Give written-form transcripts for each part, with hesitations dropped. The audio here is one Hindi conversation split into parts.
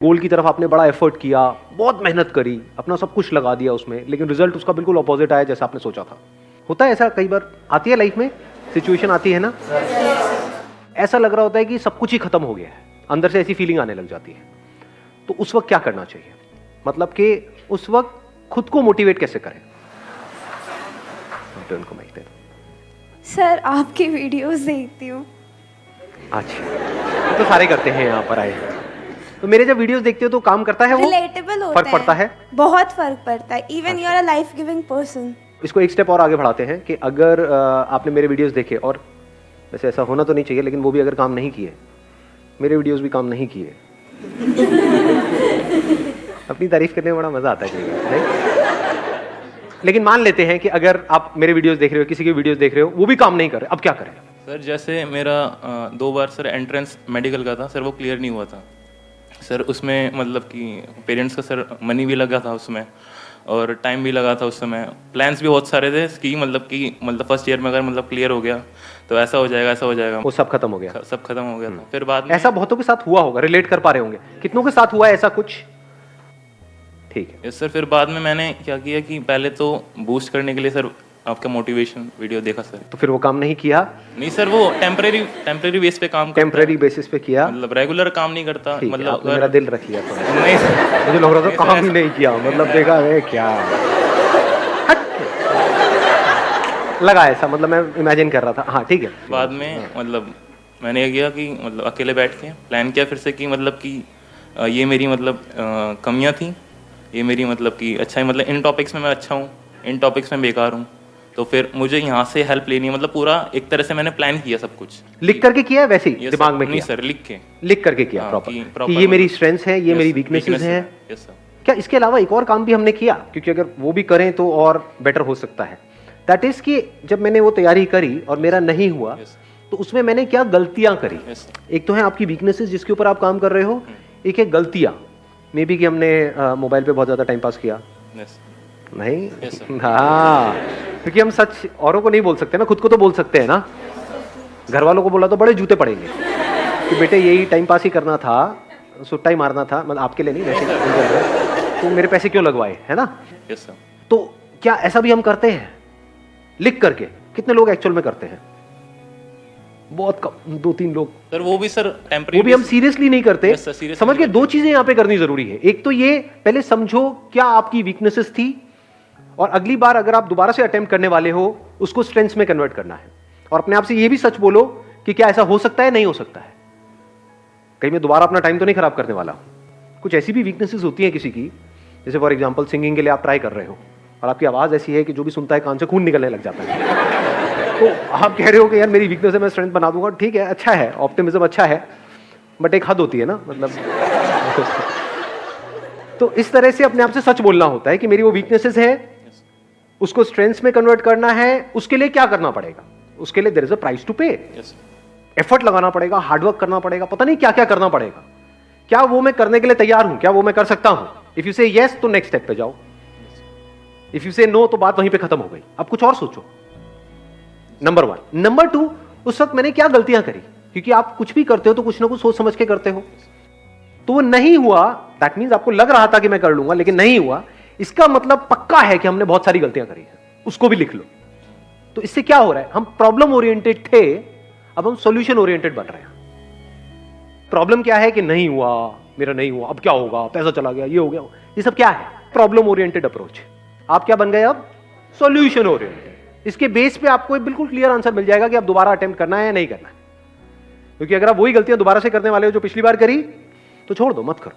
गोल की तरफ आपने बड़ा एफर्ट किया, बहुत मेहनत करी, अपना सब कुछ लगा दिया उसमें, लेकिन रिजल्ट उसका बिल्कुल अपोजिट आया जैसा आपने सोचा था। होता है ऐसा, कई बार आती है लाइफ में सिचुएशन आती है ना, ऐसा लग रहा होता है कि सब कुछ ही खत्म हो गया है, अंदर से ऐसी फीलिंग आने लग जाती है। तो उस वक्त क्या करना चाहिए, मतलब कि उस वक्त खुद को मोटिवेट कैसे करें? उनको माइक दे दो। सर आपकी वीडियोस देखती हूँ। अच्छा, तो सारे करते हैं यहाँ पर आए। तो मेरे जब वीडियोस देखते हो तो काम करता है, वो रिलेटेबल होता फर्क पड़ता है, बहुत फर्क पड़ता है। Even you are a life giving person. इसको एक स्टेप और आगे बढ़ाते हैं कि अगर आपने मेरे वीडियोस देखे, और वैसे ऐसा होना तो नहीं चाहिए, लेकिन वो भी अगर काम नहीं किए, मेरे वीडियोस भी काम नहीं किए अपनी तारीफ करने में बड़ा मजा आता है नहीं? लेकिन मान लेते हैं कि अगर आप मेरे वीडियोस देख रहे हो, किसी के वीडियोस देख रहे हो, वो भी काम नहीं कर रहे, अब क्या करें? सर जैसे मेरा 2 बार सर एंट्रेंस मेडिकल का था सर, वो क्लियर नहीं हुआ था सर। उसमें मतलब कि पेरेंट्स का सर मनी भी लगा था उसमें, और टाइम भी लगा था उस समय। प्लान्स भी बहुत सारे थे कि मतलब फर्स्ट ईयर में अगर मतलब क्लियर हो गया तो ऐसा हो जाएगा, ऐसा हो जाएगा। वो सब खत्म हो गया, सब खत्म हो गया था। फिर बाद में ऐसा बहुतों के साथ हुआ होगा, रिलेट कर पा रहे होंगे, कितनों के साथ हुआ है ऐसा कुछ? ठीक है यस सर। फिर बाद में मैंने क्या किया कि पहले तो बूस्ट करने के लिए सर आपका मोटिवेशन वीडियो देखा सर। तो फिर वो काम नहीं किया? नहीं सर, वो टेम्परेरी बेस पे काम करता है। टेम्परेरी बेसिस पे किया, मतलब रेगुलर काम नहीं करता। ठीक है, मतलब आपने मेरा दिल रख लिया थोड़ा। नहीं सर, मुझे लग रहा था काम ही नहीं किया, मतलब देखा है क्या लगा ऐसा, मतलब मैं इमेजिन कर रहा था। हाँ ठीक है। बाद में मतलब मैंने ये किया कि मतलब अकेले बैठ के प्लान किया फिर से कि मतलब कि ये मेरी मतलब कमियां थी, ये मेरी मतलब कि अच्छा है, मतलब इन टॉपिक्स में मैं अच्छा हूँ, इन टॉपिक्स में बेकार हूँ, तो फिर मुझे यहाँ से हेल्प लेनी है। मतलब पूरा एक तरह से मैंने प्लान किया सब कुछ। लिख करके किया है वैसे ही दिमाग में? नहीं किया सर, लिख करके किया प्रॉपर कि ये मेरी स्ट्रेंथ्स है, ये मेरी वीकनेसेस है। Yes sir. क्या इसके अलावा एक और काम भी हमने किया? क्योंकि अगर वो भी करें तो और बेटर हो सकता है। दैट इज कि जब मैंने वो तैयारी करी और मेरा नहीं हुआ, तो उसमें मैंने क्या गलतियां करी? एक तो है आपकी वीकनेसेस जिसके ऊपर आप काम कर रहे हो, एक है गलतियां। मे बी कि हमने मोबाइल पे बहुत ज्यादा टाइम पास किया। नहीं हाँ, क्योंकि हम सच औरों को नहीं बोल सकते ना, खुद को तो बोल सकते हैं ना। घर वालों को बोला तो बड़े जूते पड़ेंगे कि बेटे यही टाइम पास ही करना था, सुट्टा ही मारना था, मतलब आपके लिए नहीं वैसे, तो मेरे पैसे क्यों लगवाए, है ना? Yes sir. तो क्या ऐसा भी हम करते हैं लिख करके? कितने लोग एक्चुअल में करते हैं? बहुत कम, 2-3 लोग सर। वो भी सर टेम्परेरी, वो भी हम सीरियसली नहीं करते। Yes, sir, seriously समझ के नहीं दो चीजें यहाँ पे करनी जरूरी है। एक तो ये पहले समझो क्या आपकी वीकनेसेस थी, और अगली बार अगर आप दोबारा से अटेम्प्ट करने वाले हो उसको स्ट्रेंथ्स में कन्वर्ट करना है। और अपने आप से ये भी सच बोलो कि क्या ऐसा हो सकता है, नहीं हो सकता है, कहीं मैं दोबारा अपना टाइम तो नहीं खराब करने वाला हूं। कुछ ऐसी भी वीकनेसेस होती है किसी की, जैसे फॉर एग्जाम्पल सिंगिंग के लिए आप ट्राई कर रहे हो और आपकी आवाज ऐसी है कि जो भी सुनता है कान से खून निकलने लग जाता है, तो आप कह रहे हो कि यार मेरी वीकनेस है, मैं स्ट्रेंथ बना दूंगा। ठीक है, अच्छा है, ऑप्टिमिज्म अच्छा है, बट एक हद होती है ना, मतलब तो इस तरह से अपने आप से सच बोलना होता है कि मेरी वो वीकनेसेस है, उसको स्ट्रेंथ्स में कन्वर्ट करना है। उसके लिए क्या करना पड़ेगा? उसके लिए there is a price to pay. Effort लगाना पड़ेगा, हार्डवर्क करना पड़ेगा, पता नहीं क्या क्या करना पड़ेगा। क्या वो मैं करने के लिए तैयार हूं? क्या वो मैं कर सकता हूं? इफ यू से यस तो नेक्स्ट स्टेप पे जाओ, इफ यू से नो तो बात वहीं पे खत्म हो गई। अब कुछ और सोचो, नंबर 1। नंबर 2, उस वक्त मैंने क्या गलतियां करी? क्योंकि आप कुछ भी करते हो तो कुछ ना कुछ सोच समझ के करते हो, तो वो नहीं हुआ, दैट मींस आपको लग रहा था कि मैं कर लूंगा लेकिन नहीं हुआ, इसका मतलब पक्का है कि हमने बहुत सारी गलतियां करी है। उसको भी लिख लो। तो इससे क्या हो रहा है, हम प्रॉब्लम ओरिएंटेड थे, अब हम सॉल्यूशन ओरिएंटेड बन रहे हैं। प्रॉब्लम क्या है कि नहीं हुआ, मेरा नहीं हुआ, अब क्या होगा, पैसा चला गया, ये हो गया, ये सब क्या है? Problem oriented approach. आप क्या बन गए अब? Solution oriented. इसके बेस पे आपको एक बिल्कुल क्लियर आंसर मिल जाएगा कि अब दोबारा अटेम्प्ट करना है या नहीं करना है। क्योंकि अगर आप वही गलतियां दोबारा से करने वाले हो जो पिछली बार करी, तो छोड़ दो, मत करो,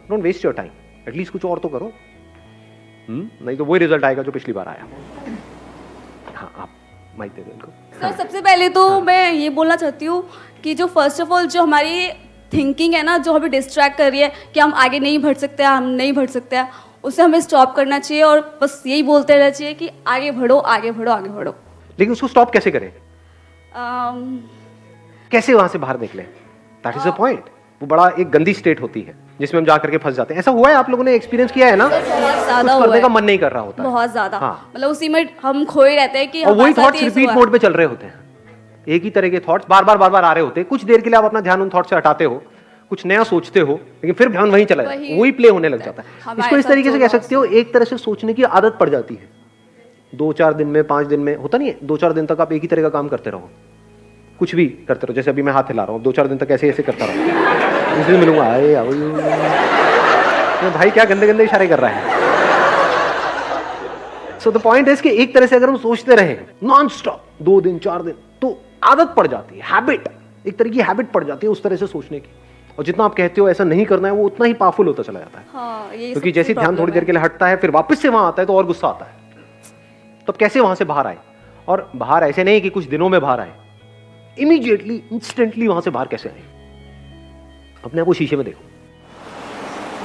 don't waste your time, at least कुछ और तो करो। नहीं तो वही रिजल्ट आएगा जो पिछली बार आया। हाँ, आप माइक दे दो इनको। सर सबसे पहले तो मैं ये बोलना चाहती हूँ कि जो फर्स्ट ऑफ ऑल जो हमारी थिंकिंग है ना, जो हमें डिस्ट्रैक्ट कर रही है कि हम आगे नहीं बढ़ सकते, हम नहीं बढ़ सकते हैं, उसे हमें स्टॉप करना चाहिए और बस यही बोलते रहना चाहिए कि आगे बढ़ो, आगे बढ़ो, आगे बढ़ो। लेकिन उसको स्टॉप कैसे करें? कैसे वहां से बाहर निकले? That is the point. वो बड़ा एक गंदी स्टेट होती है जिसमें हम जाकर के फंस जाते हैं। ऐसा हुआ है, आप लोगों ने एक्सपीरियंस किया है ना? बहुत ज्यादा कुछ करने का मन नहीं कर रहा होता, बहुत ज्यादा। हाँ। मतलब उसी में हम खोए रहते हैं कि और वही थॉट्स रिपीट मोड पे चल रहे होते हैं, एक ही तरह के थॉट्स बार बार आ रहे होते हैं। कुछ देर के लिए आप अपना ध्यान उन थॉट से हटाते हो, कुछ नया सोचते हो लेकिन फिर ध्यान वहीं चला जाता है, वही प्ले होने लग जाता है। हमारे इसको इस साथ तरीके से जो कह loss सकते हो, एक तरह से सोचने की आदत पड़ जाती है। 2-4 दिन में, 5 दिन में, होता नहीं है 2-4 दिन तक आप एक ही तरह का काम करते रहो, कुछ भी करते रहो। जैसे अभी मैं हाथ हिला रहा हूँ, 2-4 दिन तक ऐसे ऐसे करता रहो, दूसरे दिन मिलूंगा, आए आओ भाई क्या गंदे गंदे इशारे कर रहा है। सो द पॉइंट इज कि एक तरह से अगर हम सोचते रहे नॉन स्टॉप 2 दिन 4 दिन, तो आदत पड़ जाती है, हैबिट, एक तरह की हैबिट पड़ जाती है उस तरह से सोचने की। और जितना आप कहते हो ऐसा नहीं करना है, वो उतना ही पावरफुल होता चला जाता है। हाँ, ये क्योंकि सबसे जैसे ही ध्यान problem थोड़ी देर है। के लिए हटता है, फिर वापस से वहां आता है तो और गुस्सा आता है। तब कैसे वहां से बाहर आए? और बाहर ऐसे नहीं कि कुछ दिनों में बाहर आए, इमीडिएटली इंस्टेंटली वहां से बाहर कैसे आए? अपने आप को शीशे में देखो।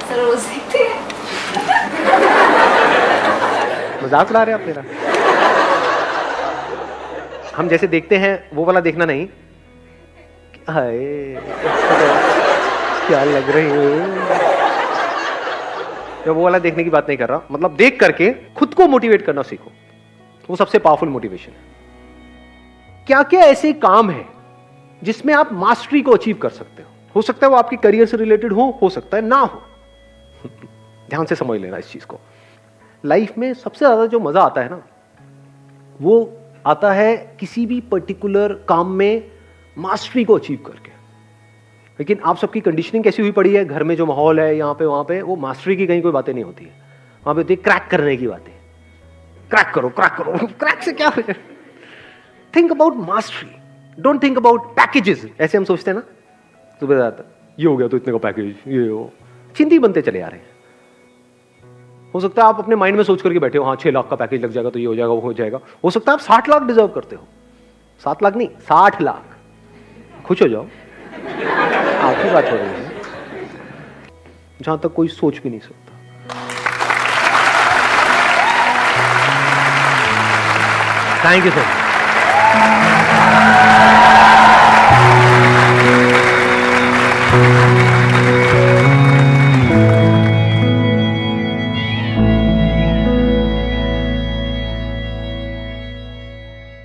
सर रोज देखते हैं। मजाक उड़ा रहे हैं आप मेरा? हम जैसे देखते हैं वो वाला देखना नहीं, हाय क्या लग रही है, मैं वो वाला देखने की बात नहीं कर रहा। मतलब देख करके खुद को मोटिवेट करना सीखो, वो सबसे पावरफुल मोटिवेशन है। क्या क्या ऐसे काम है जिसमें आप मास्टरी को अचीव कर सकते हो सकता है वो आपके करियर से रिलेटेड हो सकता है ना हो। ध्यान से समझ लेना इस चीज को। लाइफ में सबसे ज्यादा जो मजा आता है ना, वो आता है किसी भी पर्टिकुलर काम में मास्टरी को अचीव करके। लेकिन आप सबकी कंडीशनिंग कैसी हुई पड़ी है, घर में जो माहौल है यहाँ पे वहां पे, वो मास्टरी की कहीं कोई बातें नहीं होती है। वहां पे होती है क्रैक करने की बातें, क्रैक करो क्रैक करो। क्रैक से क्या हो जाए? Think about mastery, don't think about packages. ऐसे हम सोचते हैं ना, सुबह ये हो गया तो इतने का पैकेज, ये हो, चिंती बनते चले आ रहे हैं। हो सकता है आप अपने माइंड में सोच करके बैठे हो, हाँ 6 लाख का पैकेज लग जाएगा तो ये हो जाएगा वो हो जाएगा। हो सकता है आप 60 लाख डिजर्व करते हो, 7 लाख नहीं 60 लाख। खुश हो जाओ, आपकी बात हो रही है जहां तक कोई सोच भी नहीं सकता। Thank you sir.